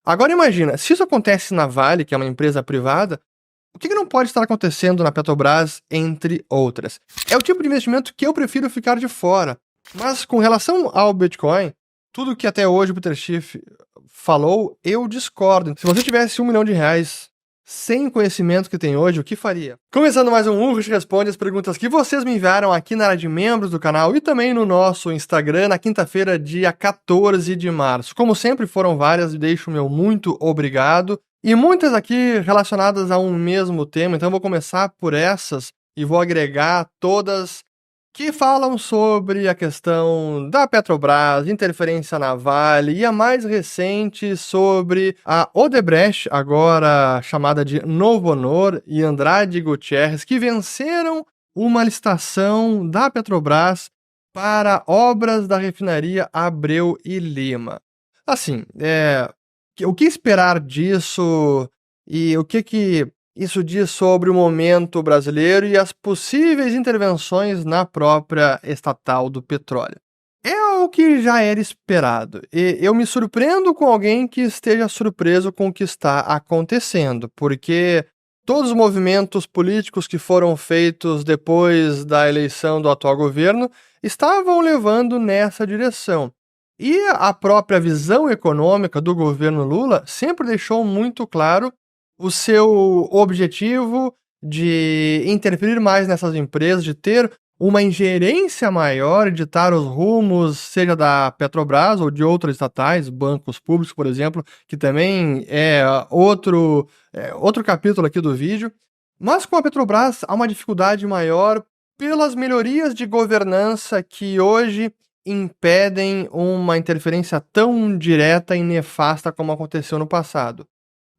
Agora imagina, se isso acontece na Vale, que é uma empresa privada, o que não pode estar acontecendo na Petrobras, entre outras? É o tipo de investimento que eu prefiro ficar de fora. Mas com relação ao Bitcoin, tudo que até hoje o Peter Schiff falou, eu discordo. Se você tivesse R$ 1 milhão sem o conhecimento que tem hoje, o que faria? Começando mais um Urros Responde as perguntas que vocês me enviaram aqui na área de membros do canal e também no nosso Instagram na quinta-feira, dia 14 de março. Como sempre, foram várias e deixo o meu muito obrigado. E muitas aqui relacionadas a um mesmo tema, então eu vou começar por essas e vou agregar todas que falam sobre a questão da Petrobras, interferência na Vale, e a mais recente sobre a Odebrecht, agora chamada de Novo Honor, e Andrade Gutierrez, que venceram uma licitação da Petrobras para obras da refinaria Abreu e Lima. Assim, o que esperar disso e o que isso diz sobre o momento brasileiro e as possíveis intervenções na própria estatal do petróleo? É o que já era esperado. E eu me surpreendo com alguém que esteja surpreso com o que está acontecendo, porque todos os movimentos políticos que foram feitos depois da eleição do atual governo estavam levando nessa direção. E a própria visão econômica do governo Lula sempre deixou muito claro o seu objetivo de interferir mais nessas empresas, de ter uma ingerência maior, ditar os rumos, seja da Petrobras ou de outras estatais, bancos públicos, por exemplo, que também é outro capítulo aqui do vídeo. Mas com a Petrobras há uma dificuldade maior pelas melhorias de governança que hoje impedem uma interferência tão direta e nefasta como aconteceu no passado.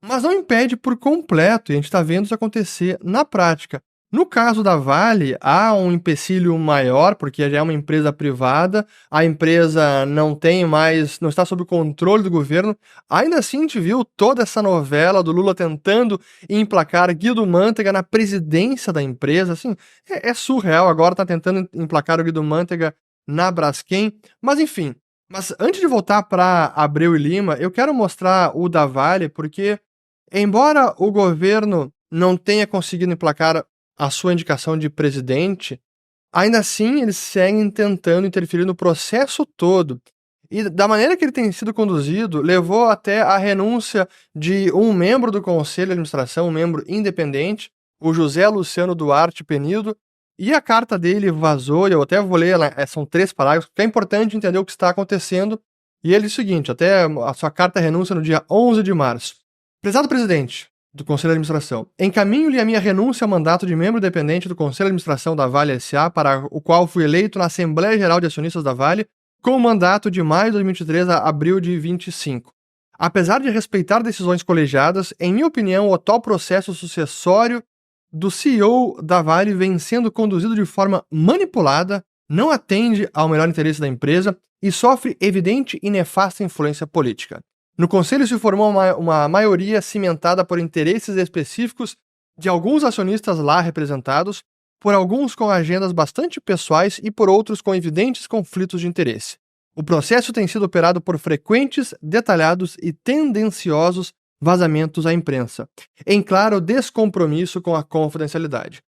Mas não impede por completo, e a gente está vendo isso acontecer na prática. No caso da Vale, há um empecilho maior, porque já é uma empresa privada, a empresa não está sob o controle do governo. Ainda assim, a gente viu toda essa novela do Lula tentando emplacar Guido Mantega na presidência da empresa. Assim, é surreal, agora está tentando emplacar o Guido Mantega na Braskem, mas enfim. Mas antes de voltar para Abreu e Lima, eu quero mostrar o da Vale, porque embora o governo não tenha conseguido emplacar a sua indicação de presidente, ainda assim eles seguem tentando interferir no processo todo. E da maneira que ele tem sido conduzido, levou até a renúncia de um membro do Conselho de Administração, um membro independente, o José Luciano Duarte Penido, e a carta dele vazou, e eu até vou ler, são 3 parágrafos, porque é importante entender o que está acontecendo. E ele diz o seguinte, até a sua carta renúncia no dia 11 de março. Prezado presidente do Conselho de Administração, encaminho-lhe a minha renúncia ao mandato de membro dependente do Conselho de Administração da Vale S.A., para o qual fui eleito na Assembleia Geral de Acionistas da Vale, com o mandato de maio de 2023 a abril de 2025. Apesar de respeitar decisões colegiadas, em minha opinião, o atual processo sucessório do CEO da Vale vem sendo conduzido de forma manipulada, não atende ao melhor interesse da empresa e sofre evidente e nefasta influência política. No Conselho se formou uma maioria cimentada por interesses específicos de alguns acionistas lá representados, por alguns com agendas bastante pessoais e por outros com evidentes conflitos de interesse. O processo tem sido operado por frequentes, detalhados e tendenciosos vazamentos à imprensa, em claro descompromisso com a confidencialidade.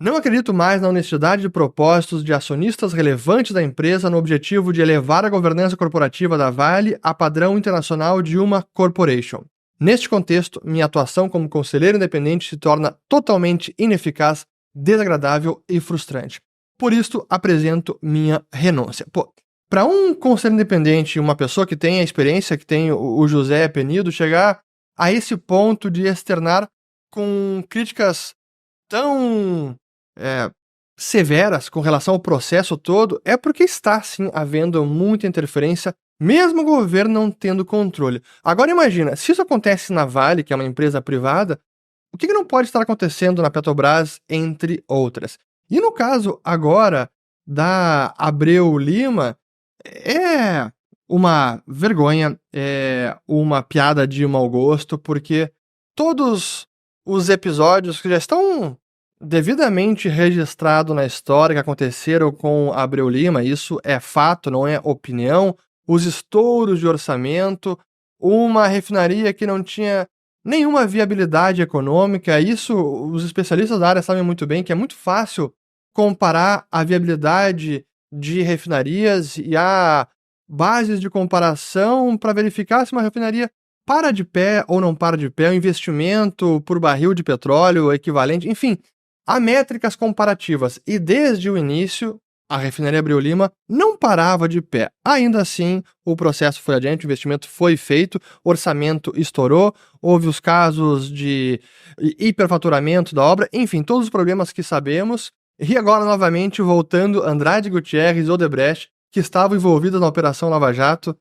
Não acredito mais na honestidade de propósitos de acionistas relevantes da empresa no objetivo de elevar a governança corporativa da Vale a padrão internacional de uma corporation. Neste contexto, minha atuação como conselheiro independente se torna totalmente ineficaz, desagradável e frustrante. Por isso, apresento minha renúncia. Para um conselho independente, uma pessoa que tem a experiência que tem o José Penido, chegar a esse ponto de externar com críticas tão severas com relação ao processo todo, é porque está, sim, havendo muita interferência, mesmo o governo não tendo controle. Agora imagina, se isso acontece na Vale, que é uma empresa privada, o que não pode estar acontecendo na Petrobras, entre outras? E no caso agora da Abreu Lima, é uma vergonha, é uma piada de mau gosto, porque todos os episódios que já estão devidamente registrados na história que aconteceram com Abreu Lima, isso é fato, não é opinião, os estouros de orçamento, uma refinaria que não tinha nenhuma viabilidade econômica. Isso os especialistas da área sabem muito bem, que é muito fácil comparar a viabilidade de refinarias e há bases de comparação para verificar se uma refinaria para de pé ou não para de pé, o investimento por barril de petróleo equivalente, enfim, há métricas comparativas. E desde o início, a refinaria Abreu Lima não parava de pé. Ainda assim, o processo foi adiante, o investimento foi feito, o orçamento estourou, houve os casos de hiperfaturamento da obra, enfim, todos os problemas que sabemos. E agora, novamente, voltando, Andrade Gutierrez e Odebrecht, que estavam envolvidos na Operação Lava Jato,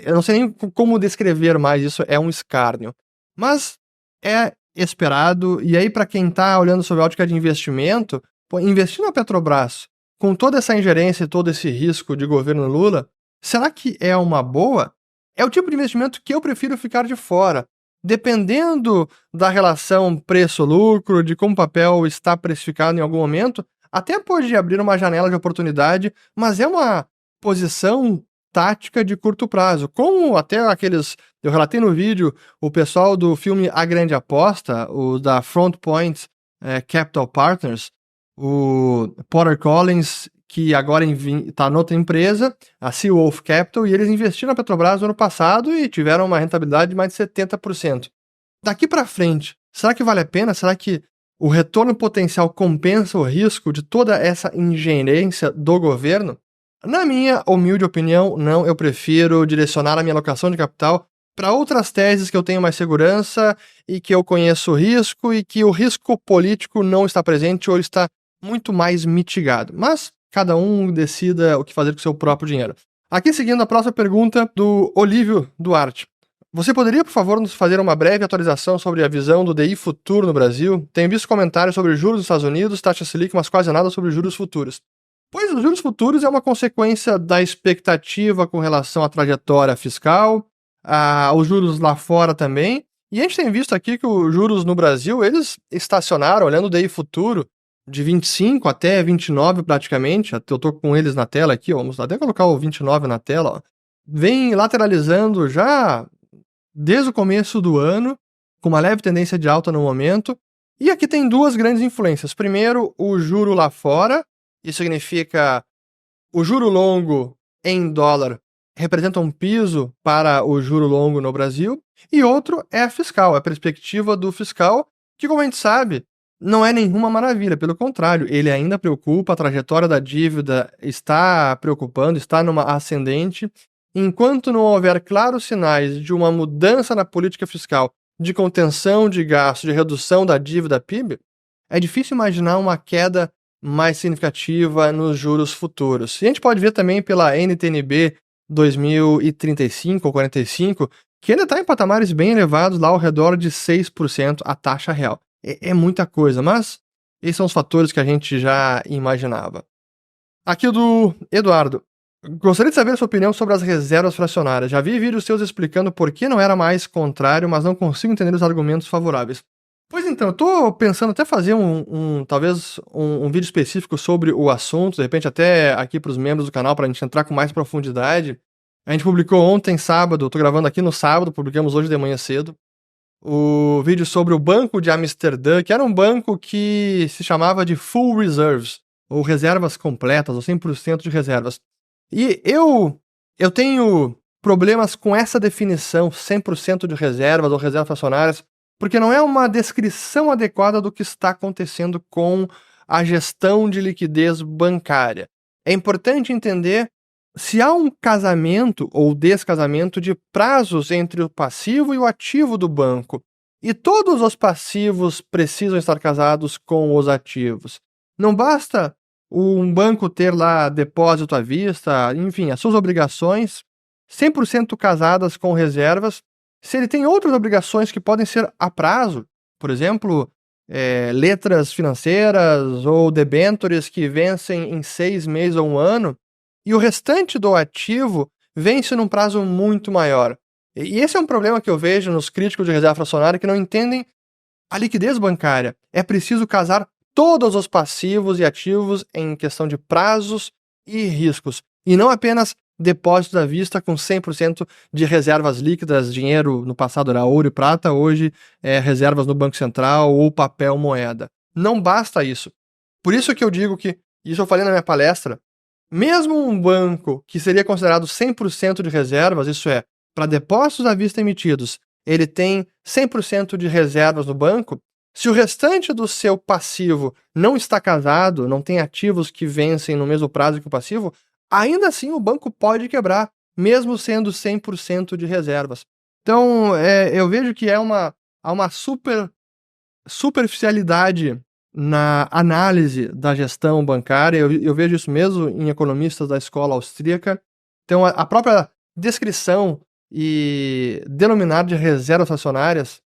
eu não sei nem como descrever mais isso, é um escárnio. Mas é esperado, e aí para quem está olhando sob a ótica de investimento, investir na Petrobras, com toda essa ingerência e todo esse risco de governo Lula, será que é uma boa? É o tipo de investimento que eu prefiro ficar de fora. Dependendo da relação preço-lucro, de como o papel está precificado em algum momento, até pode abrir uma janela de oportunidade, mas é uma posição tática de curto prazo. Como até aqueles... Eu relatei no vídeo o pessoal do filme A Grande Aposta, o da Front Point Capital Partners, o Porter Collins, que agora está noutra empresa, a Seawolf Capital, e eles investiram na Petrobras no ano passado e tiveram uma rentabilidade de mais de 70%. Daqui para frente, será que vale a pena? Será que o retorno potencial compensa o risco de toda essa ingerência do governo? Na minha humilde opinião, não. Eu prefiro direcionar a minha alocação de capital para outras teses que eu tenho mais segurança e que eu conheço o risco e que o risco político não está presente ou está muito mais mitigado. Mas cada um decida o que fazer com o seu próprio dinheiro. Aqui seguindo a próxima pergunta do Olívio Duarte. Você poderia, por favor, nos fazer uma breve atualização sobre a visão do DI futuro no Brasil? Tenho visto comentários sobre juros dos Estados Unidos, taxa Selic, mas quase nada sobre juros futuros. Pois os juros futuros é uma consequência da expectativa com relação à trajetória fiscal, os juros lá fora também. E a gente tem visto aqui que os juros no Brasil, eles estacionaram, olhando o DI futuro, de 25 até 29 praticamente. Eu tô com eles na tela aqui, ó, vamos até colocar o 29 na tela, ó. Vem lateralizando já desde o começo do ano, com uma leve tendência de alta no momento. E aqui tem duas grandes influências. Primeiro, o juro lá fora. Isso significa o juro longo em dólar representa um piso para o juro longo no Brasil. E outro é a fiscal, a perspectiva do fiscal, que, como a gente sabe, não é nenhuma maravilha. Pelo contrário, ele ainda preocupa, a trajetória da dívida está preocupando, está numa ascendente. Enquanto não houver claros sinais de uma mudança na política fiscal, de contenção de gasto, de redução da dívida PIB, é difícil imaginar uma queda mais significativa nos juros futuros. E a gente pode ver também pela NTNB 2035 ou 45, que ainda está em patamares bem elevados, lá ao redor de 6% a taxa real. É muita coisa, mas esses são os fatores que a gente já imaginava. Aqui do Eduardo. Gostaria de saber a sua opinião sobre as reservas fracionárias. Já vi vídeos seus explicando por que não era mais contrário, mas não consigo entender os argumentos favoráveis. Pois então, eu tô pensando até fazer talvez um vídeo específico sobre o assunto, de repente até aqui para os membros do canal, para a gente entrar com mais profundidade. A gente publicou ontem, sábado, tô gravando aqui no sábado, publicamos hoje de manhã cedo, o vídeo sobre o Banco de Amsterdã, que era um banco que se chamava de Full Reserves, ou reservas completas, ou 100% de reservas. E eu tenho problemas com essa definição, 100% de reservas ou reservas fracionárias, porque não é uma descrição adequada do que está acontecendo com a gestão de liquidez bancária. É importante entender se há um casamento ou descasamento de prazos entre o passivo e o ativo do banco. E todos os passivos precisam estar casados com os ativos. Não basta um banco ter lá depósito à vista, enfim, as suas obrigações 100% casadas com reservas. Se ele tem outras obrigações que podem ser a prazo, por exemplo, letras financeiras ou debêntures que vencem em 6 meses ou 1 ano, e o restante do ativo vence num prazo muito maior. E esse é um problema que eu vejo nos críticos de reserva fracionária que não entendem a liquidez bancária. É preciso casar todos os passivos e ativos em questão de prazos e riscos, e não apenas depósitos à vista com 100% de reservas líquidas. Dinheiro no passado era ouro e prata, hoje é reservas no Banco Central ou papel moeda. Não basta isso. Por isso que eu digo que, isso eu falei na minha palestra, mesmo um banco que seria considerado 100% de reservas, isso é, para depósitos à vista emitidos, ele tem 100% de reservas no banco. Se o restante do seu passivo não está casado, não tem ativos que vencem no mesmo prazo que o passivo, ainda assim o banco pode quebrar, mesmo sendo 100% de reservas. Então, eu vejo que há uma superficialidade na análise da gestão bancária. Eu vejo isso mesmo em economistas da escola austríaca. Então, a própria descrição e denominar de reservas acionárias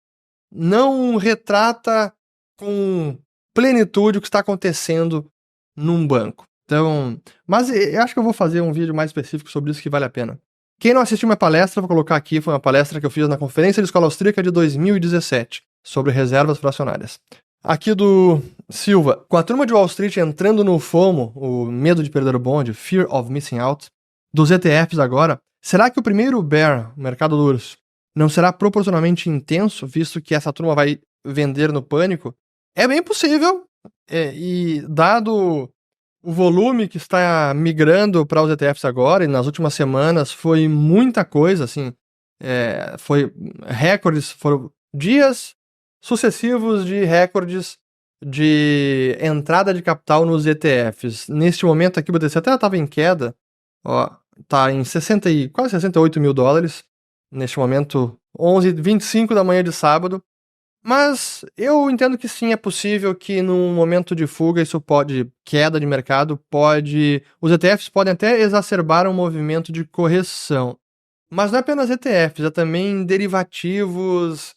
não retrata com plenitude o que está acontecendo num banco. Então, mas eu acho que eu vou fazer um vídeo mais específico sobre isso que vale a pena. Quem não assistiu minha palestra, vou colocar aqui, foi uma palestra que eu fiz na Conferência de Escola Austríaca de 2017, sobre reservas fracionárias. Aqui do Silva, com a turma de Wall Street entrando no FOMO, o medo de perder o bonde, Fear of Missing Out, dos ETFs agora, será que o primeiro bear, o mercado do urso, não será proporcionalmente intenso, visto que essa turma vai vender no pânico? É bem possível, e dado o volume que está migrando para os ETFs agora, e nas últimas semanas foi muita coisa, assim, foi recordes, foram dias sucessivos de recordes de entrada de capital nos ETFs. Neste momento aqui o BTC até estava em queda, ó, tá em quase 68 mil dólares, neste momento 11h25 da manhã de sábado. Mas eu entendo que sim, é possível que num momento de fuga, queda de mercado, os ETFs podem até exacerbar um movimento de correção. Mas não é apenas ETFs, é também derivativos,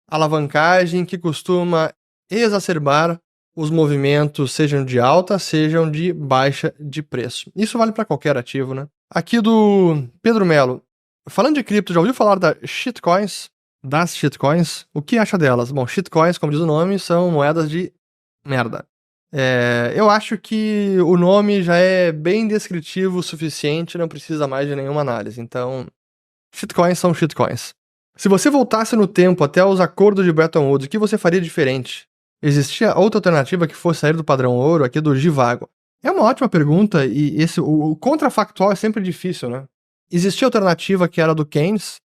alavancagem que costuma exacerbar os movimentos, sejam de alta, sejam de baixa de preço. Isso vale para qualquer ativo, né? Aqui do Pedro Melo. Falando de cripto, já ouviu falar das shitcoins? O que acha delas? Bom, shitcoins, como diz o nome, são moedas de merda. Eu acho que o nome já é bem descritivo o suficiente, não precisa mais de nenhuma análise. Então, shitcoins são shitcoins. Se você voltasse no tempo até os acordos de Bretton Woods, o que você faria diferente? Existia outra alternativa que fosse sair do padrão ouro, aqui do Givago? É uma ótima pergunta e o contrafactual é sempre difícil, né? Existia alternativa que era do Keynes,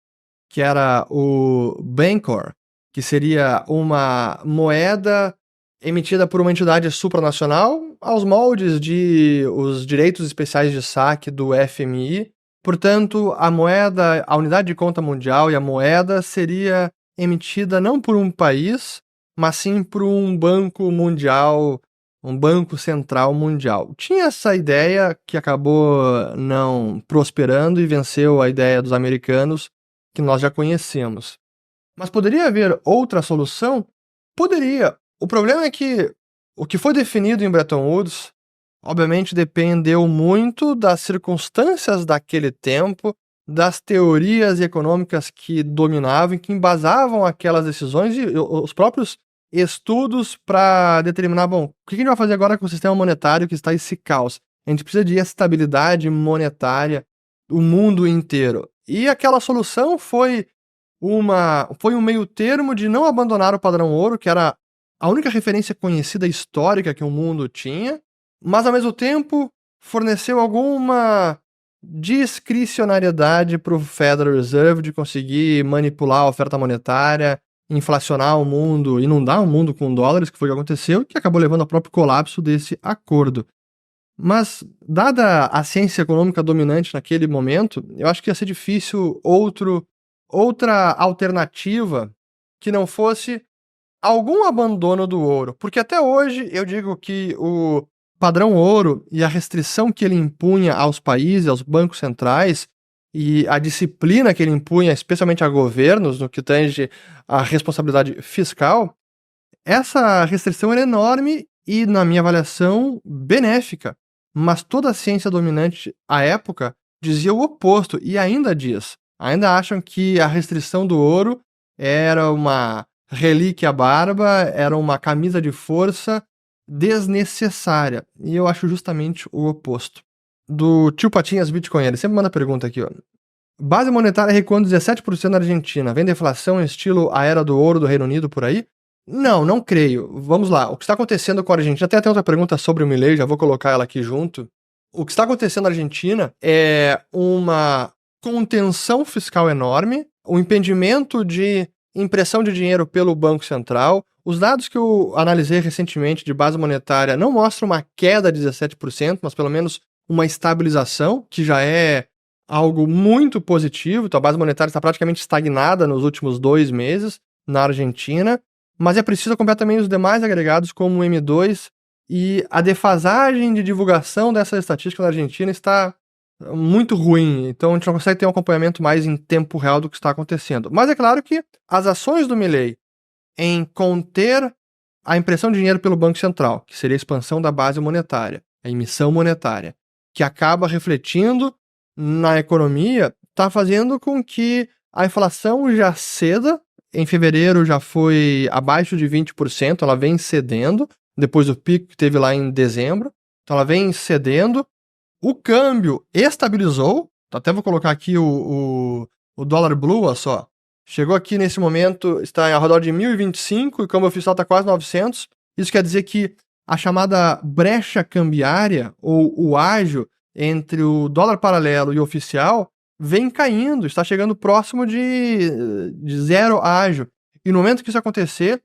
que era o Bancor, que seria uma moeda emitida por uma entidade supranacional aos moldes de os direitos especiais de saque do FMI. Portanto, a unidade de conta mundial e a moeda seria emitida não por um país, mas sim por um banco mundial, um banco central mundial. Tinha essa ideia que acabou não prosperando e venceu a ideia dos americanos, que nós já conhecemos. Mas poderia haver outra solução? Poderia. O problema é que o que foi definido em Bretton Woods, obviamente, dependeu muito das circunstâncias daquele tempo, das teorias econômicas que dominavam e que embasavam aquelas decisões e os próprios estudos para determinar, bom, o que a gente vai fazer agora com o sistema monetário que está esse caos? A gente precisa de estabilidade monetária do mundo inteiro. E aquela solução foi um meio termo de não abandonar o padrão ouro, que era a única referência conhecida histórica que o mundo tinha, mas ao mesmo tempo forneceu alguma discricionariedade para o Federal Reserve de conseguir manipular a oferta monetária, inflacionar o mundo, inundar o mundo com dólares, que foi o que aconteceu, que acabou levando ao próprio colapso desse acordo. Mas, dada a ciência econômica dominante naquele momento, eu acho que ia ser difícil outra alternativa que não fosse algum abandono do ouro. Porque até hoje eu digo que o padrão ouro e a restrição que ele impunha aos países, aos bancos centrais, e a disciplina que ele impunha, especialmente a governos, no que tange a responsabilidade fiscal, essa restrição era enorme e, na minha avaliação, benéfica. Mas toda a ciência dominante à época dizia o oposto, e ainda diz. Ainda acham que a restrição do ouro era uma relíquia bárbara, era uma camisa de força desnecessária. E eu acho justamente o oposto. do tio Patinhas Bitcoin. Ele sempre manda pergunta aqui, ó. Base monetária recuando 17% na Argentina. Vem deflação estilo a era do ouro do Reino Unido por aí? Não, não creio. Vamos lá. O que está acontecendo com a Argentina... Tem até outra pergunta sobre o Milei, já vou colocar ela aqui junto. O que está acontecendo na Argentina é uma contenção fiscal enorme, o impedimento de impressão de dinheiro pelo Banco Central. Os dados que eu analisei recentemente de base monetária não mostram uma queda de 17%, mas pelo menos uma estabilização, que já é algo muito positivo. Então a base monetária está praticamente estagnada nos últimos 2 meses na Argentina, mas é preciso acompanhar também os demais agregados como o M2, e a defasagem de divulgação dessa estatística na Argentina está muito ruim, então a gente não consegue ter um acompanhamento mais em tempo real do que está acontecendo. Mas é claro que as ações do Milei em conter a impressão de dinheiro pelo Banco Central, que seria a expansão da base monetária, a emissão monetária, que acaba refletindo na economia, está fazendo com que a inflação já ceda. Em fevereiro já foi abaixo de 20%, ela vem cedendo, depois do pico que teve lá em dezembro. Então ela vem cedendo. O câmbio estabilizou. Até vou colocar aqui o dólar blue, olha só. Chegou aqui nesse momento, está ao redor de 1.025 e o câmbio oficial está quase 900. Isso quer dizer que a chamada brecha cambiária, ou o ágio entre o dólar paralelo e o oficial, vem caindo, está chegando próximo de zero ágio. E no momento que isso acontecer,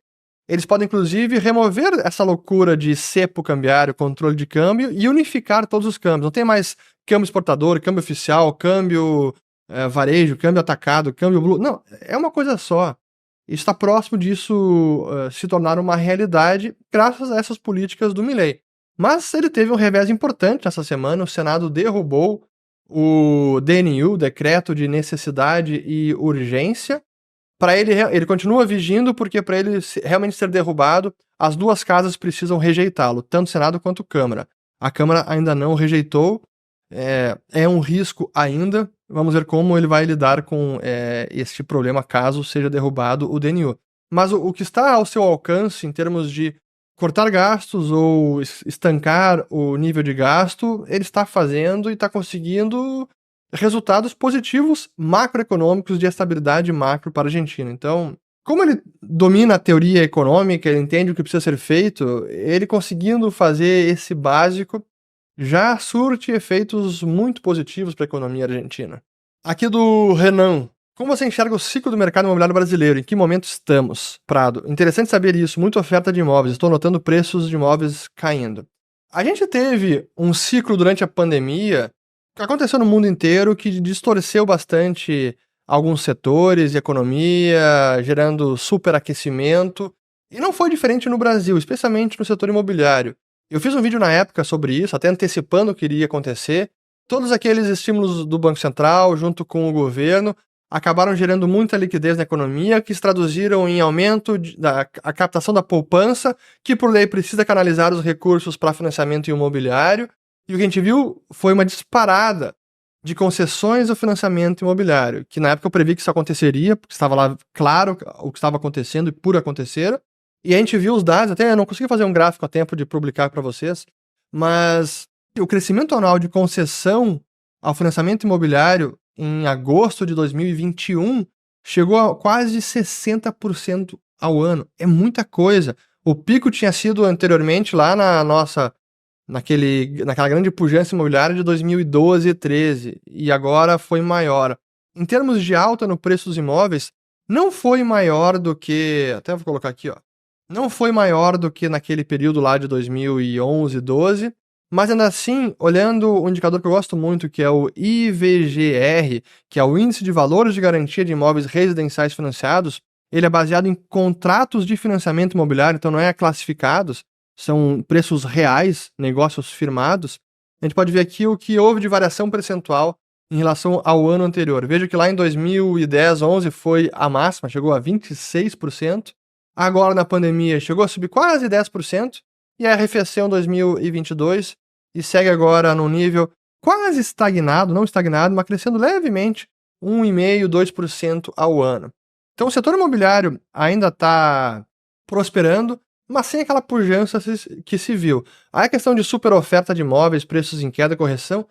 eles podem, inclusive, remover essa loucura de cepo cambiário, controle de câmbio, e unificar todos os câmbios. Não tem mais câmbio exportador, câmbio oficial, câmbio varejo, câmbio atacado, câmbio blue. Não, é uma coisa só. Está próximo disso se tornar uma realidade graças a essas políticas do Milei. Mas ele teve um revés importante nessa semana. O Senado derrubou o DNU, Decreto de Necessidade e Urgência. Para ele continua vigindo, porque para ele realmente ser derrubado, as duas casas precisam rejeitá-lo, tanto o Senado quanto a Câmara. A Câmara ainda não rejeitou, é um risco ainda. Vamos ver como ele vai lidar com este problema caso seja derrubado o DNU. Mas o que está ao seu alcance em termos de cortar gastos ou estancar o nível de gasto, ele está fazendo e está conseguindo resultados positivos macroeconômicos de estabilidade macro para a Argentina. Então, como ele domina a teoria econômica, ele entende o que precisa ser feito, ele conseguindo fazer esse básico já surte efeitos muito positivos para a economia argentina. Aqui do Renan. Como você enxerga o ciclo do mercado imobiliário brasileiro? Em que momento estamos? Prado. Interessante saber isso. Muita oferta de imóveis. Estou notando preços de imóveis caindo. A gente teve um ciclo durante a pandemia que aconteceu no mundo inteiro que distorceu bastante alguns setores e economia, gerando superaquecimento. E não foi diferente no Brasil, especialmente no setor imobiliário. Eu fiz um vídeo na época sobre isso, até antecipando o que iria acontecer. Todos aqueles estímulos do Banco Central, junto com o governo, acabaram gerando muita liquidez na economia, que se traduziram em aumento da captação da poupança, que por lei precisa canalizar os recursos para financiamento imobiliário. E o que a gente viu foi uma disparada de concessões ao financiamento imobiliário, que na época eu previ que isso aconteceria, porque estava lá claro o que estava acontecendo e por acontecer. E a gente viu os dados, até eu não consegui fazer um gráfico a tempo de publicar para vocês, mas o crescimento anual de concessão ao financiamento imobiliário em agosto de 2021 chegou a quase 60% ao ano. É muita coisa. O pico tinha sido anteriormente lá naquela grande pujança imobiliária de 2012 e 2013, e agora foi maior. Em termos de alta no preço dos imóveis, não foi maior do que, até vou colocar aqui, ó, não foi maior do que naquele período lá de 2011, 12, mas ainda assim, olhando o indicador que eu gosto muito, que é o IVGR, que é o Índice de Valores de Garantia de Imóveis Residenciais Financiados, ele é baseado em contratos de financiamento imobiliário, então não é classificados, são preços reais, negócios firmados. A gente pode ver aqui o que houve de variação percentual em relação ao ano anterior. Veja que lá em 2010, 11 foi a máxima, chegou a 26%. Agora na pandemia chegou a subir quase 10%. E arrefeceu em 2022 e segue agora num nível quase estagnado, não estagnado, mas crescendo levemente, 1,5%, 2% ao ano. Então o setor imobiliário ainda está prosperando, mas sem aquela pujança que se viu. Aí a questão de super oferta de imóveis, preços em queda, correção,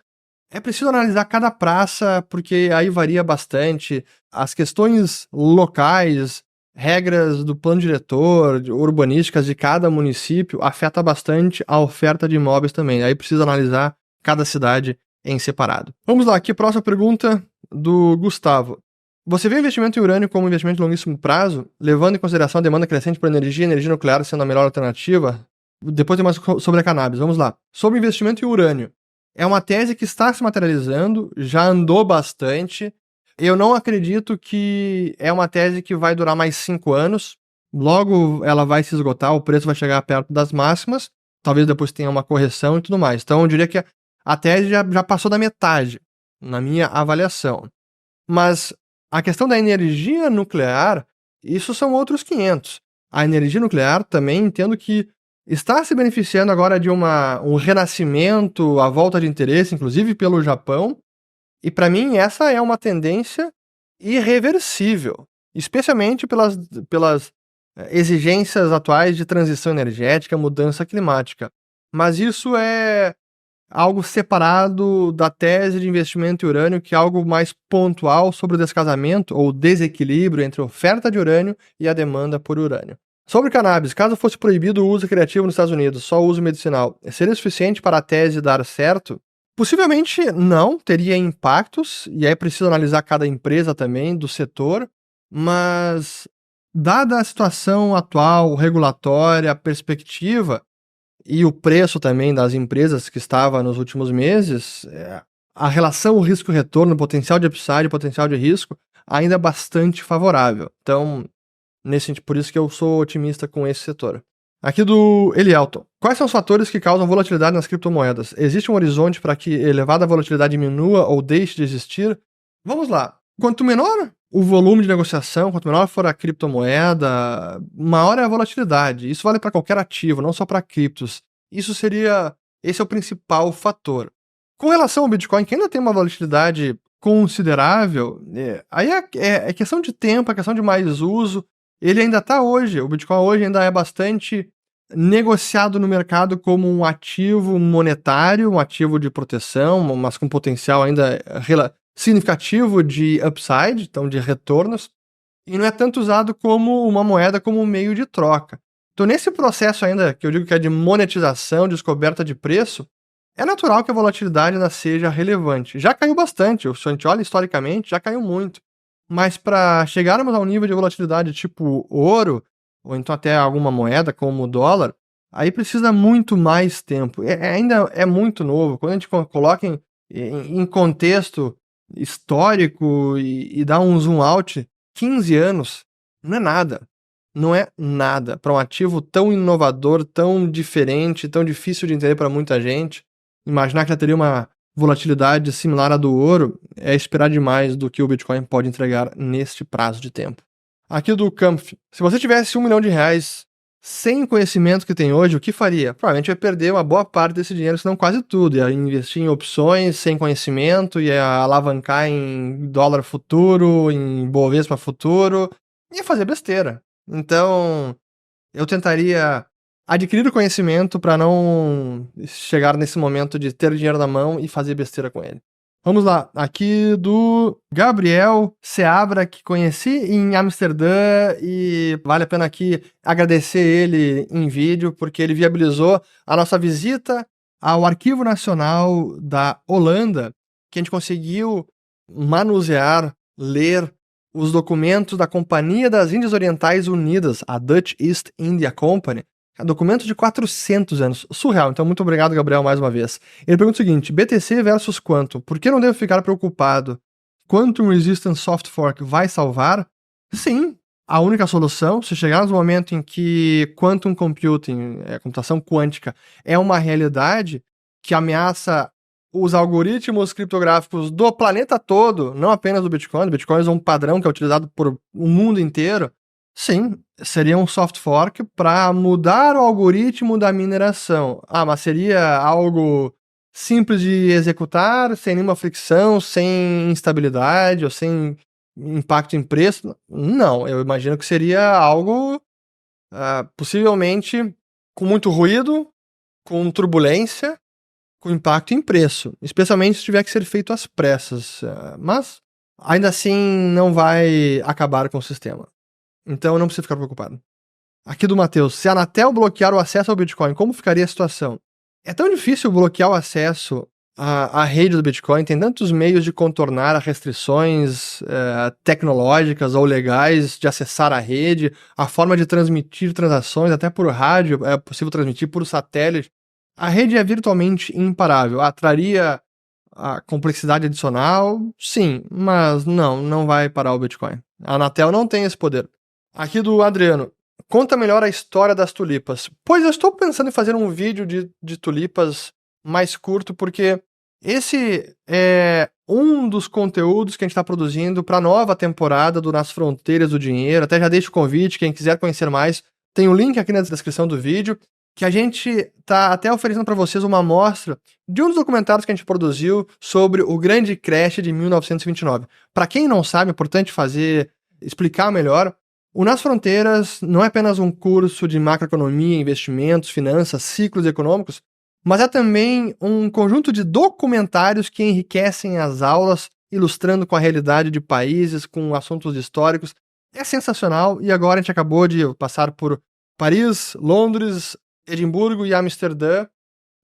É preciso analisar cada praça, porque aí varia bastante. As questões locais, regras do plano diretor, urbanísticas de cada município, afeta bastante a oferta de imóveis também. Aí precisa analisar cada cidade em separado. Vamos lá, aqui próxima pergunta do Gustavo. Você vê o investimento em urânio como investimento de longuíssimo prazo, levando em consideração a demanda crescente por energia nuclear sendo a melhor alternativa? Depois tem mais sobre a cannabis. Vamos lá. Sobre investimento em urânio. É uma tese que está se materializando, já andou bastante. Eu não acredito que é uma tese que vai durar mais 5 anos. Logo ela vai se esgotar, o preço vai chegar perto das máximas. Talvez depois tenha uma correção e tudo mais. Então eu diria que a tese já passou da metade, na minha avaliação. Mas a questão da energia nuclear, isso são outros 500. A energia nuclear também entendo que está se beneficiando agora de um renascimento, a volta de interesse, inclusive pelo Japão. E para mim essa é uma tendência irreversível, especialmente pelas exigências atuais de transição energética, mudança climática. Mas isso é algo separado da tese de investimento em urânio, que é algo mais pontual sobre o descasamento ou desequilíbrio entre a oferta de urânio e a demanda por urânio. Sobre cannabis, caso fosse proibido o uso recreativo nos Estados Unidos, só o uso medicinal, seria suficiente para a tese dar certo? Possivelmente não, teria impactos, e é preciso analisar cada empresa também do setor, mas dada a situação atual, regulatória, a perspectiva, e o preço também das empresas que estava nos últimos meses, a relação risco-retorno, potencial de upside, potencial de risco, ainda é bastante favorável. Então, por isso que eu sou otimista com esse setor. Aqui do Elielton. Quais são os fatores que causam volatilidade nas criptomoedas? Existe um horizonte para que elevada volatilidade diminua ou deixe de existir? Vamos lá. Quanto menor o volume de negociação, quanto menor for a criptomoeda, maior é a volatilidade. Isso vale para qualquer ativo, não só para criptos. Esse é o principal fator. Com relação ao Bitcoin, que ainda tem uma volatilidade considerável, aí é questão de tempo, é questão de mais uso. Ele ainda está hoje, o Bitcoin hoje ainda é bastante negociado no mercado como um ativo monetário, um ativo de proteção, mas com potencial ainda significativo de upside, então de retornos, e não é tanto usado como uma moeda, como um meio de troca. Então, nesse processo ainda, que eu digo que é de monetização, descoberta de preço, é natural que a volatilidade ainda seja relevante. Já caiu bastante, se a gente olha historicamente, já caiu muito. Mas para chegarmos a um nível de volatilidade tipo ouro, ou então até alguma moeda como o dólar, aí precisa muito mais tempo. Ainda é muito novo. Quando a gente coloca em contexto histórico e dá um zoom out, 15 anos não é nada. Não é nada para um ativo tão inovador, tão diferente, tão difícil de entender para muita gente. Imaginar que já teria uma volatilidade similar à do ouro é esperar demais do que o Bitcoin pode entregar neste prazo de tempo. Aqui do Kampf. Se você tivesse R$1 milhão sem o conhecimento que tem hoje, o que faria? Provavelmente vai perder uma boa parte desse dinheiro, se não quase tudo. Ia investir em opções sem conhecimento, ia alavancar em dólar futuro, em Bovespa futuro, ia fazer besteira. Então, eu tentaria adquirir o conhecimento para não chegar nesse momento de ter dinheiro na mão e fazer besteira com ele. Vamos lá, aqui do Gabriel Seabra, que conheci em Amsterdã e vale a pena aqui agradecer ele em vídeo, porque ele viabilizou a nossa visita ao Arquivo Nacional da Holanda, que a gente conseguiu manusear, ler os documentos da Companhia das Índias Orientais Unidas, a Dutch East India Company, documento de 400 anos. Surreal. Então, muito obrigado, Gabriel, mais uma vez. Ele pergunta o seguinte: BTC versus Quantum. Por que não devo ficar preocupado? Quantum Resistant Soft Fork vai salvar? Sim. A única solução, se chegar no momento em que Quantum Computing, computação quântica, é uma realidade que ameaça os algoritmos criptográficos do planeta todo, não apenas do Bitcoin. O Bitcoin é um padrão que é utilizado por o mundo inteiro. Sim, seria um soft fork para mudar o algoritmo da mineração. Ah, mas seria algo simples de executar, sem nenhuma fricção, sem instabilidade ou sem impacto em preço? Não, eu imagino que seria algo possivelmente com muito ruído, com turbulência, com impacto em preço, especialmente se tiver que ser feito às pressas. Mas, ainda assim, não vai acabar com o sistema. Então, não precisa ficar preocupado. Aqui do Matheus. Se a Anatel bloquear o acesso ao Bitcoin, como ficaria a situação? É tão difícil bloquear o acesso à rede do Bitcoin, tem tantos meios de contornar as restrições tecnológicas ou legais de acessar a rede, a forma de transmitir transações, até por rádio, é possível transmitir por satélite. A rede é virtualmente imparável. Traria a complexidade adicional? Sim, mas não vai parar o Bitcoin. A Anatel não tem esse poder. Aqui do Adriano. Conta melhor a história das tulipas. Pois eu estou pensando em fazer um vídeo de tulipas mais curto, porque esse é um dos conteúdos que a gente está produzindo para a nova temporada do Nas Fronteiras do Dinheiro. Até já deixo o convite, quem quiser conhecer mais, tem o link aqui na descrição do vídeo, que a gente está até oferecendo para vocês uma amostra de um dos documentários que a gente produziu sobre o grande crash de 1929. Para quem não sabe, é importante explicar melhor. O Nas Fronteiras não é apenas um curso de macroeconomia, investimentos, finanças, ciclos econômicos, mas é também um conjunto de documentários que enriquecem as aulas, ilustrando com a realidade de países, com assuntos históricos. É sensacional, e agora a gente acabou de passar por Paris, Londres, Edimburgo e Amsterdã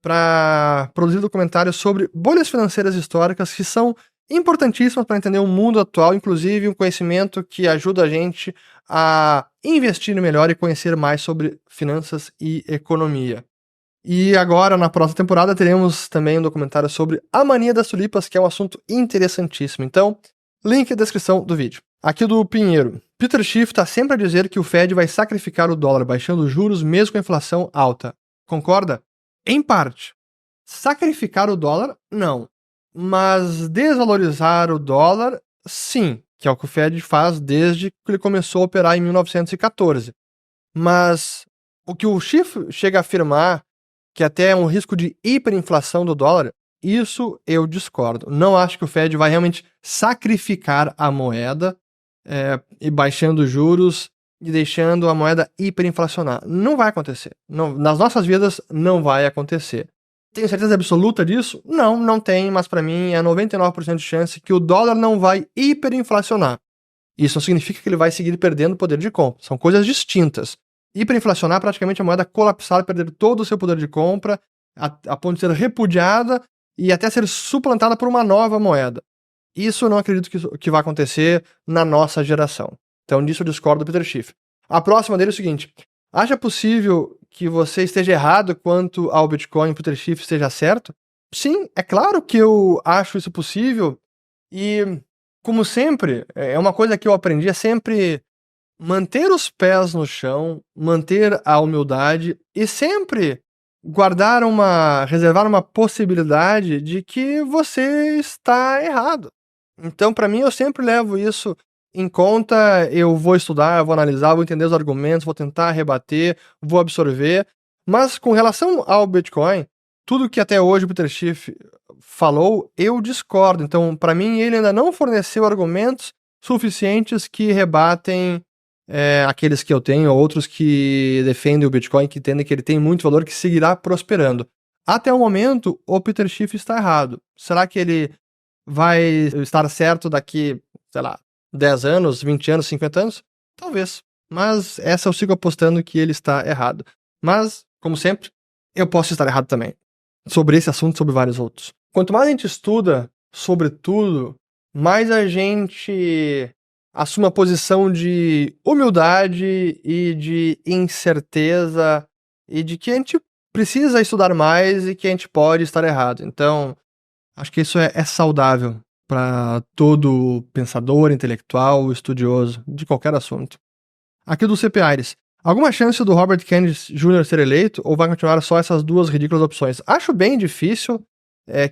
para produzir documentários sobre bolhas financeiras históricas que são importantíssimas para entender o mundo atual, inclusive um conhecimento que ajuda a gente a investir melhor e conhecer mais sobre finanças e economia. E agora, na próxima temporada, teremos também um documentário sobre a mania das tulipas, que é um assunto interessantíssimo. Então, link na descrição do vídeo. Aqui do Pinheiro. Peter Schiff está sempre a dizer que o Fed vai sacrificar o dólar, baixando os juros mesmo com a inflação alta. Concorda? Em parte. Sacrificar o dólar, não. Mas desvalorizar o dólar, sim, que é o que o Fed faz desde que ele começou a operar em 1914. Mas o que o Schiff chega a afirmar, que até é um risco de hiperinflação do dólar, isso eu discordo. Não acho que o Fed vai realmente sacrificar a moeda e baixando os juros e deixando a moeda hiperinflacionar. Não vai acontecer. Nas nossas vidas, não vai acontecer. Tenho certeza absoluta disso? Não tenho, mas para mim é 99% de chance que o dólar não vai hiperinflacionar. Isso não significa que ele vai seguir perdendo poder de compra. São coisas distintas. Hiperinflacionar, praticamente a moeda colapsar, perder todo o seu poder de compra, a ponto de ser repudiada e até ser suplantada por uma nova moeda. Isso eu não acredito que vai acontecer na nossa geração. Então disso eu discordo do Peter Schiff. A próxima dele é o seguinte: acha possível que você esteja errado quanto ao Bitcoin e o Peter Schiff esteja certo? Sim, é claro que eu acho isso possível e, como sempre, é uma coisa que eu aprendi, é sempre manter os pés no chão, manter a humildade e sempre reservar uma possibilidade de que você está errado. Então, para mim, eu sempre levo isso em conta. Eu vou estudar, eu vou analisar, vou entender os argumentos, vou tentar rebater, vou absorver. Mas com relação ao Bitcoin, tudo que até hoje o Peter Schiff falou, eu discordo. Então, para mim, ele ainda não forneceu argumentos suficientes que rebatem aqueles que eu tenho, outros que defendem o Bitcoin, que entendem que ele tem muito valor, que seguirá prosperando. Até o momento, o Peter Schiff está errado. Será que ele vai estar certo daqui, sei lá, 10 anos, 20 anos, 50 anos? Talvez. Mas essa eu sigo apostando que ele está errado. Mas, como sempre, eu posso estar errado também. Sobre esse assunto e sobre vários outros. Quanto mais a gente estuda sobre tudo, mais a gente assume uma posição de humildade e de incerteza e de que a gente precisa estudar mais e que a gente pode estar errado. Então, acho que isso é saudável para todo pensador, intelectual, estudioso de qualquer assunto. Aqui do CP Aires. Alguma chance do Robert Kennedy Jr. ser eleito ou vai continuar só essas duas ridículas opções? Acho bem difícil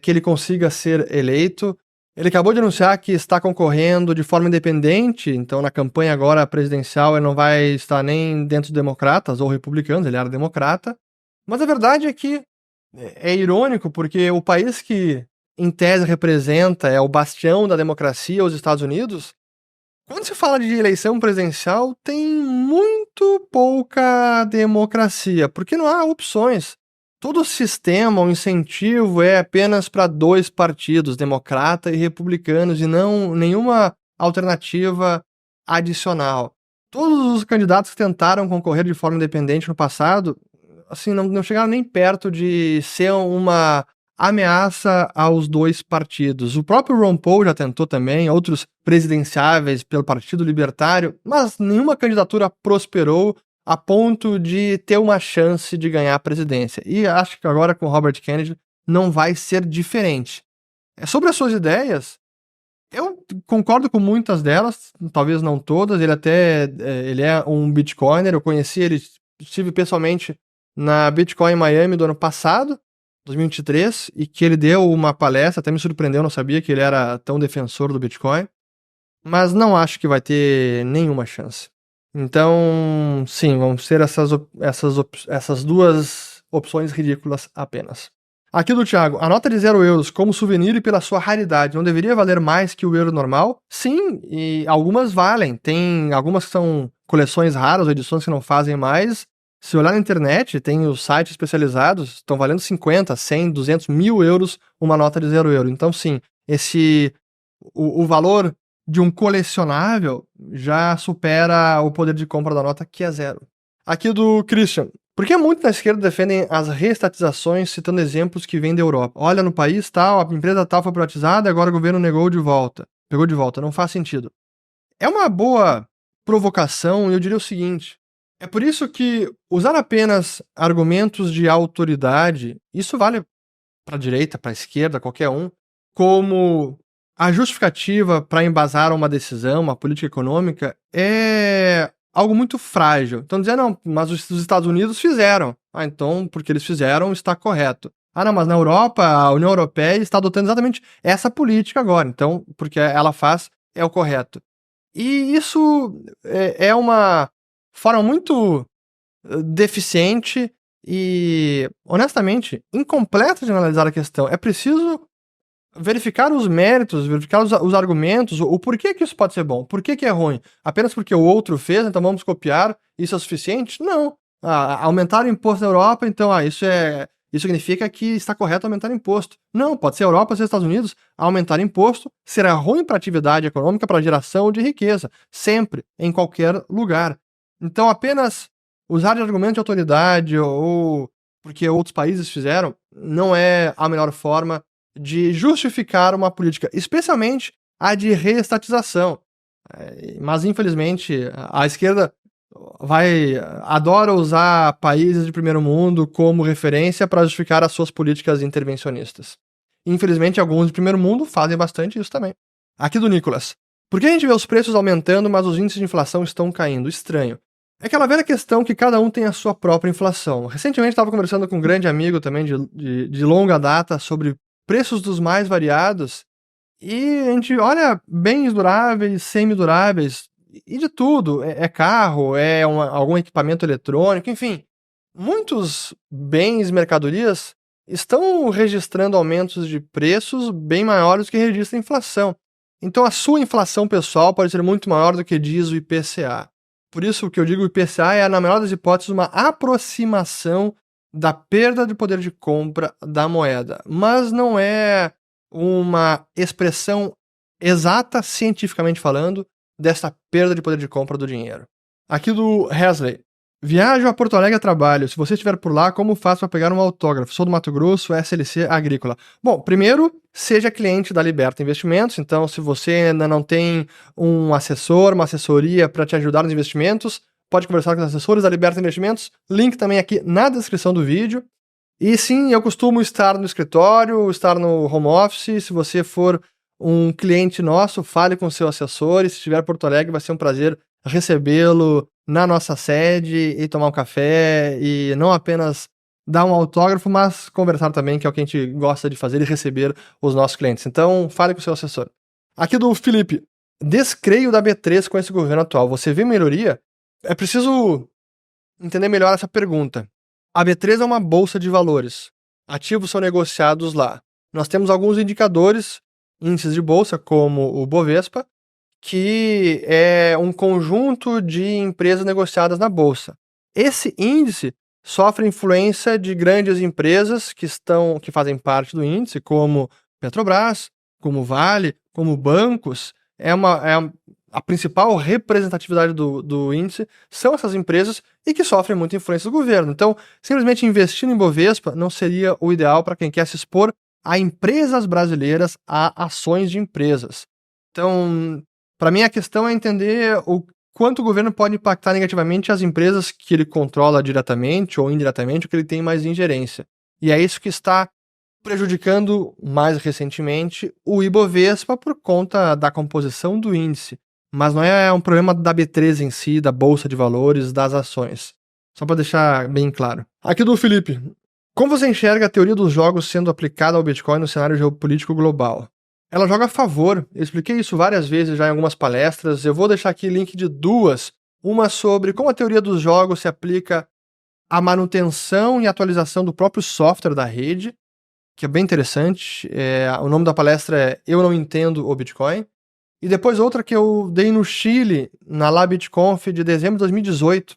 que ele consiga ser eleito. Ele acabou de anunciar que está concorrendo de forma independente, então na campanha agora presidencial ele não vai estar nem dentro dos democratas ou republicanos, ele era democrata. Mas a verdade é que é irônico, porque o país que em tese representa, é o bastião da democracia, os Estados Unidos, quando se fala de eleição presidencial, tem muito pouca democracia, porque não há opções. todo o sistema, o incentivo é apenas para 2 partidos, democrata e republicanos, e não nenhuma alternativa adicional. Todos os candidatos que tentaram concorrer de forma independente no passado, assim, não chegaram nem perto de ser uma ameaça aos 2 partidos. O próprio Ron Paul já tentou também, outros presidenciáveis pelo Partido Libertário, mas nenhuma candidatura prosperou a ponto de ter uma chance de ganhar a presidência. E acho que agora com Robert Kennedy não vai ser diferente. Sobre as suas ideias, eu concordo com muitas delas, talvez não todas. Ele é um Bitcoiner, eu conheci ele, estive pessoalmente na Bitcoin Miami do ano passado, 2023, e que ele deu uma palestra, até me surpreendeu, não sabia que ele era tão defensor do Bitcoin, mas não acho que vai ter nenhuma chance. Então, sim, vamos ter essas 2 opções ridículas apenas. Aqui do Thiago, a nota de 0 euros como souvenir e pela sua raridade não deveria valer mais que o euro normal? Sim, e algumas valem. Tem algumas que são coleções raras, ou edições que não fazem mais. Se olhar na internet, tem os sites especializados, estão valendo 50, 100, 200, 1.000 euros uma nota de 0 euro. Então, sim, o valor de um colecionável já supera o poder de compra da nota, que é 0. Aqui do Christian. Por que muitos na esquerda defendem as reestatizações citando exemplos que vêm da Europa? Olha, no país tal, a empresa tal foi privatizada, agora o governo pegou de volta. Não faz sentido. É uma boa provocação, e eu diria o seguinte: é por isso que usar apenas argumentos de autoridade, isso vale para a direita, para a esquerda, qualquer um, como a justificativa para embasar uma decisão, uma política econômica, é algo muito frágil. Então dizer, não, mas os Estados Unidos fizeram. Ah, então, porque eles fizeram, está correto. Ah, não, mas na Europa, a União Europeia está adotando exatamente essa política agora. Então, porque ela faz, é o correto. E isso é uma forma muito deficiente e, honestamente, incompleta de analisar a questão. É preciso verificar os méritos, verificar os argumentos, o porquê que isso pode ser bom, por que é ruim. Apenas porque o outro fez, então vamos copiar, isso é suficiente? Não. Aumentar o imposto na Europa, então isso significa que está correto aumentar o imposto. Não, pode ser a Europa, pode ser os Estados Unidos, aumentar imposto será ruim para a atividade econômica, para a geração de riqueza, sempre, em qualquer lugar. Então apenas usar de argumento de autoridade ou porque outros países fizeram não é a melhor forma de justificar uma política, especialmente a de reestatização. Mas, infelizmente, a esquerda adora usar países de primeiro mundo como referência para justificar as suas políticas intervencionistas. Infelizmente, alguns de primeiro mundo fazem bastante isso também. Aqui do Nicolas. Por que a gente vê os preços aumentando, mas os índices de inflação estão caindo? Estranho. É aquela velha questão que cada um tem a sua própria inflação. Recentemente estava conversando com um grande amigo também de longa data sobre preços dos mais variados, e a gente olha bens duráveis, semiduráveis, e de tudo. É carro, algum equipamento eletrônico, enfim. Muitos bens e mercadorias estão registrando aumentos de preços bem maiores do que registra a inflação. Então a sua inflação pessoal pode ser muito maior do que diz o IPCA. Por isso, o que eu digo, o IPCA é, na melhor das hipóteses, uma aproximação da perda de poder de compra da moeda, mas não é uma expressão exata, cientificamente falando, dessa perda de poder de compra do dinheiro. Aqui do Hesley. Viajo a Porto Alegre a trabalho. Se você estiver por lá, como faço para pegar um autógrafo? Sou do Mato Grosso, SLC Agrícola. Bom, primeiro, seja cliente da Liberta Investimentos. Então, se você ainda não tem um assessor, uma assessoria para te ajudar nos investimentos, pode conversar com os assessores da Liberta Investimentos. Link também aqui na descrição do vídeo. E sim, eu costumo estar no escritório, estar no home office. Se você for um cliente nosso, fale com o seu assessor. E se estiver em Porto Alegre, vai ser um prazer recebê-lo na nossa sede e tomar um café e não apenas dar um autógrafo, mas conversar também, que é o que a gente gosta de fazer, e receber os nossos clientes. Então, fale com o seu assessor. Aqui do Felipe. Descreio da B3 com esse governo atual. Você vê melhoria? É preciso entender melhor essa pergunta. A B3 é uma bolsa de valores. Ativos são negociados lá. Nós temos alguns indicadores, índices de bolsa, como o Bovespa, que é um conjunto de empresas negociadas na bolsa. Esse índice sofre influência de grandes empresas que fazem parte do índice, como Petrobras, como Vale, como bancos. A principal representatividade do índice são essas empresas e que sofrem muita influência do governo. Então, simplesmente investir em Bovespa não seria o ideal para quem quer se expor a empresas brasileiras, a ações de empresas. Então, para mim, a questão é entender o quanto o governo pode impactar negativamente as empresas que ele controla diretamente ou indiretamente, ou que ele tem mais ingerência. E é isso que está prejudicando mais recentemente o Ibovespa por conta da composição do índice. Mas não é um problema da B3 em si, da Bolsa de Valores, das ações. Só para deixar bem claro. Aqui do Felipe. Como você enxerga a teoria dos jogos sendo aplicada ao Bitcoin no cenário geopolítico global? Ela joga a favor. Eu expliquei isso várias vezes já em algumas palestras. Eu vou deixar aqui link de duas. Uma sobre como a teoria dos jogos se aplica à manutenção e atualização do próprio software da rede, que é bem interessante. O nome da palestra é Eu Não Entendo o Bitcoin. E depois outra que eu dei no Chile, na LabitConf de dezembro de 2018,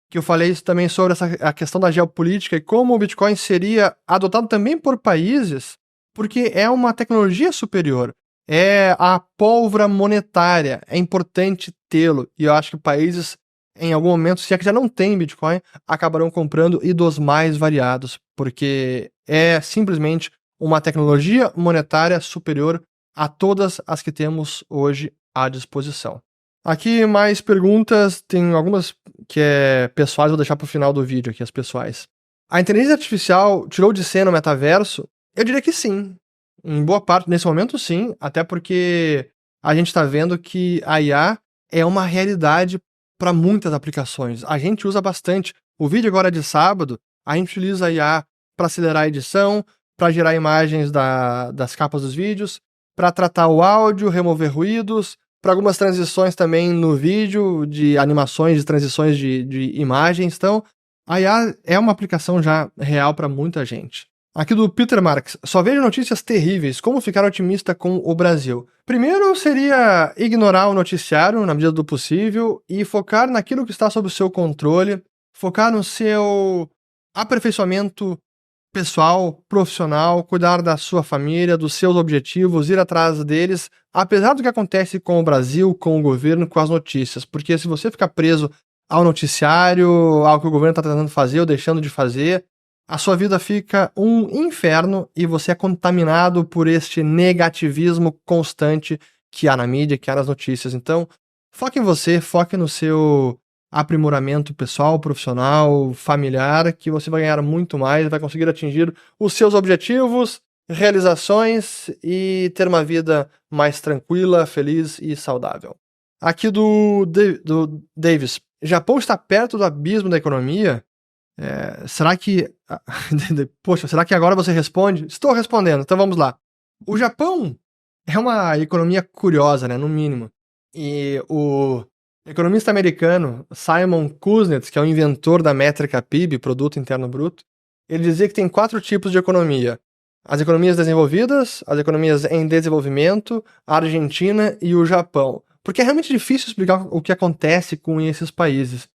que eu falei também sobre a questão da geopolítica e como o Bitcoin seria adotado também por países, porque é uma tecnologia superior, é a pólvora monetária, é importante tê-lo, e eu acho que países, em algum momento, se é que já não tem Bitcoin, acabarão comprando e dos mais variados, porque é simplesmente uma tecnologia monetária superior a todas as que temos hoje à disposição. Aqui mais perguntas, tem algumas que é pessoais, vou deixar para o final do vídeo aqui, as pessoais. A inteligência artificial tirou de cena o metaverso? Eu diria que sim. Em boa parte, nesse momento sim, até porque a gente está vendo que a IA é uma realidade para muitas aplicações. A gente usa bastante. O vídeo agora é de sábado, a gente utiliza a IA para acelerar a edição, para gerar imagens das capas dos vídeos, para tratar o áudio, remover ruídos, para algumas transições também no vídeo, de animações, de transições de imagens. Então, a IA é uma aplicação já real para muita gente. Aqui do Peter Marx. Só vejo notícias terríveis. Como ficar otimista com o Brasil? Primeiro seria ignorar o noticiário na medida do possível e focar naquilo que está sob o seu controle, focar no seu aperfeiçoamento pessoal, profissional, cuidar da sua família, dos seus objetivos, ir atrás deles, apesar do que acontece com o Brasil, com o governo, com as notícias. Porque se você ficar preso ao noticiário, ao que o governo está tentando fazer ou deixando de fazer, a sua vida fica um inferno e você é contaminado por este negativismo constante que há na mídia, que há nas notícias. Então, foque em você, foque no seu aprimoramento pessoal, profissional, familiar, que você vai ganhar muito mais, vai conseguir atingir os seus objetivos, realizações e ter uma vida mais tranquila, feliz e saudável. Aqui do Davis. Japão está perto do abismo da economia? Será que... Poxa, será que agora você responde? Estou respondendo, então vamos lá. O Japão é uma economia curiosa, né, no mínimo. E o economista americano Simon Kuznets, que é o inventor da métrica PIB, Produto Interno Bruto, ele dizia que tem 4 tipos de economia. As economias desenvolvidas, as economias em desenvolvimento, a Argentina e o Japão. Porque é realmente difícil explicar o que acontece com esses países.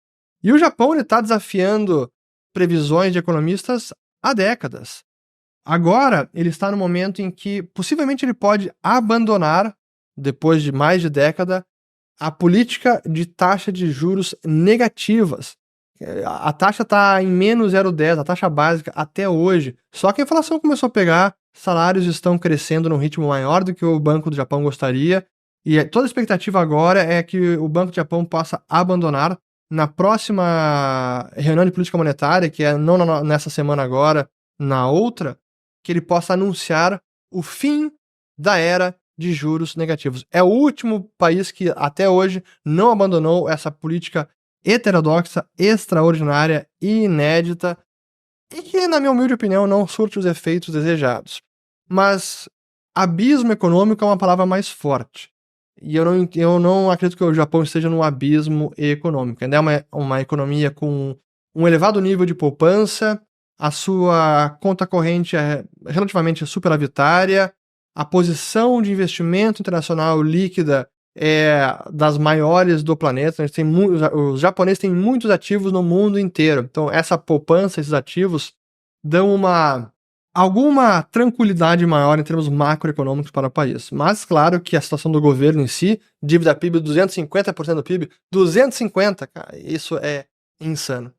E o Japão está desafiando previsões de economistas há décadas. Agora, ele está no momento em que possivelmente ele pode abandonar, depois de mais de década, a política de taxa de juros negativas. A taxa está em menos 0,10, a taxa básica até hoje. Só que a inflação começou a pegar, salários estão crescendo num ritmo maior do que o Banco do Japão gostaria, e toda a expectativa agora é que o Banco do Japão possa abandonar na próxima reunião de política monetária, que é não nessa semana agora, na outra, que ele possa anunciar o fim da era de juros negativos. É o último país que até hoje não abandonou essa política heterodoxa, extraordinária e inédita, e que, na minha humilde opinião, não surte os efeitos desejados. Mas abismo econômico é uma palavra mais forte. E eu não acredito que o Japão esteja num abismo econômico. Ainda é uma economia com um elevado nível de poupança, a sua conta corrente é relativamente superavitária, a posição de investimento internacional líquida das maiores do planeta. A gente tem os japoneses têm muitos ativos no mundo inteiro. Então, essa poupança, esses ativos, dão alguma tranquilidade maior em termos macroeconômicos para o país. Mas, claro que a situação do governo em si, dívida PIB 250% do PIB, 250%, cara, isso é insano.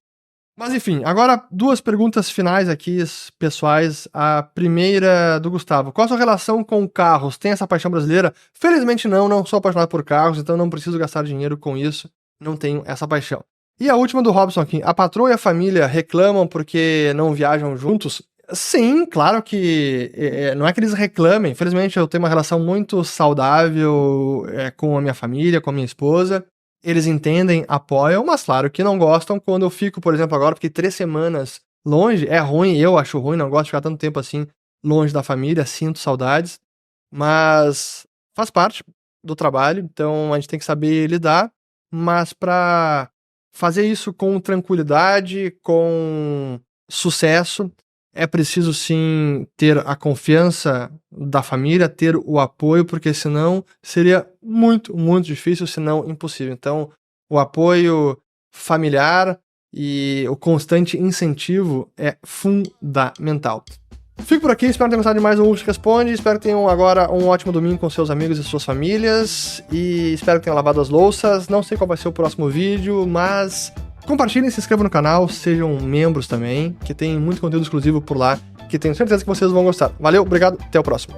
Mas enfim, agora 2 perguntas finais aqui, pessoais. A primeira do Gustavo. Qual a sua relação com carros? Tem essa paixão brasileira? Felizmente não sou apaixonado por carros, então não preciso gastar dinheiro com isso. Não tenho essa paixão. E a última do Robson aqui. A patroa e a família reclamam porque não viajam juntos? Sim, claro que não é que eles reclamem. Felizmente eu tenho uma relação muito saudável com a minha família, com a minha esposa. Eles entendem, apoiam, mas claro que não gostam quando eu fico, por exemplo, agora fiquei 3 semanas longe. É ruim, eu acho ruim, não gosto de ficar tanto tempo assim longe da família, sinto saudades, mas faz parte do trabalho, então a gente tem que saber lidar, mas para fazer isso com tranquilidade, com sucesso, é preciso sim ter a confiança da família, ter o apoio, porque senão seria muito, muito difícil, se não impossível. Então, o apoio familiar e o constante incentivo é fundamental. Fico por aqui, espero ter gostado de mais um Hugo Responde, espero que tenham agora um ótimo domingo com seus amigos e suas famílias, e espero que tenham lavado as louças. Não sei qual vai ser o próximo vídeo, mas compartilhem, se inscrevam no canal, sejam membros também, que tem muito conteúdo exclusivo por lá, que tenho certeza que vocês vão gostar. Valeu, obrigado, até o próximo.